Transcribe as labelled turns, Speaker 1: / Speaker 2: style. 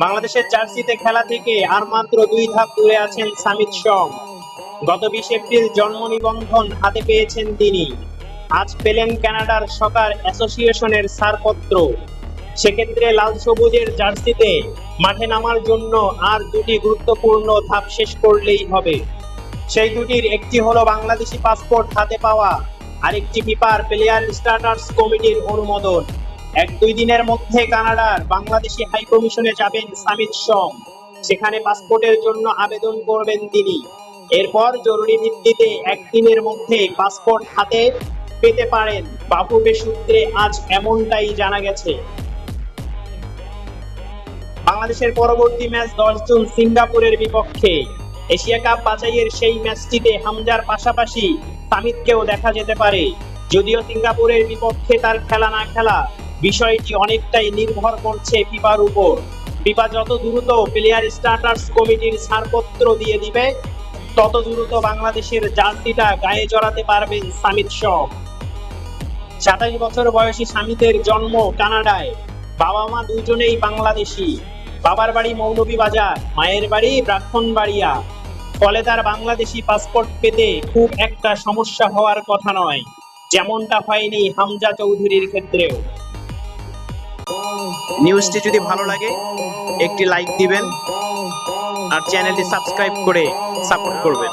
Speaker 1: বাংলাদেশের জার্সিতে খেলা থেকে আর মাত্র 2 ধাপ দূরে আছেন সামিত শম। গত 20 এপ্রিল জন্ম নিবন্ধন হাতে পেয়েছেন তিনি। আজ পেলেন কানাডার সকার অ্যাসোসিয়েশনের ছাড়পত্র। সেক্ষেত্রে লাল সবুজের জার্সিতে মাঠে নামার জন্য আর দুটি গুরুত্বপূর্ণ ধাপ শেষ করলেই হবে। সেই দুটির একটি হলো বাংলাদেশি পাসপোর্ট হাতে পাওয়া, আরেকটি ফিফার প্লেয়ার স্টার্টার্স কমিটির অনুমোদন। 1-2 দিনের মধ্যে কানাডার বাংলাদেশি হাই কমিশনে যাবেন সামিত শম। সেখানে পাসপোর্টের জন্য আবেদন করবেন তিনি। এরপর জরুরি ভিত্তিতে 1 দিনের মধ্যে পাসপোর্ট হাতে পেতে পারেন। বাফুফে সূত্রে আজ এমনটাই জানা গেছে। বাংলাদেশের পরবর্তী ম্যাচ 10 জুন সিঙ্গাপুরের বিপক্ষে। এশিয়া কাপ বাছাইয়ের সেই ম্যাচটিতে হামজার পাশাপাশি সামিতকেও দেখা যেতে পারে। যদিও সিঙ্গাপুরের বিপক্ষে তার খেলা না খেলা বিষয়টি অনেকটাই নির্ভর করছে ফিফার উপর। ফিফা যত দ্রুত প্লেয়ার স্টার্টার্স কমিটির ছাড়পত্র দিয়ে দিবে, তত দ্রুত বাংলাদেশের জার্সিটা গায়ে জড়াতে পারবেন সামিত শম। 27 বছর বয়সী সামিতের জন্ম কানাডায়। বাবা মা দুজনেই বাংলাদেশি। বাবার বাড়ি মৌলভীবাজার, মায়ের বাড়ি ব্রাহ্মণবাড়িয়া। ফলে তার বাংলাদেশি পাসপোর্ট পেতে খুব একটা সমস্যা হওয়ার কথা নয়, যেমনটা হয়নি হামজা চৌধুরীর ক্ষেত্রেও। নিউজটি যদি ভালো লাগে একটি লাইক দিবেন আর চ্যানেলটি সাবস্ক্রাইব করে সাপোর্ট করবেন।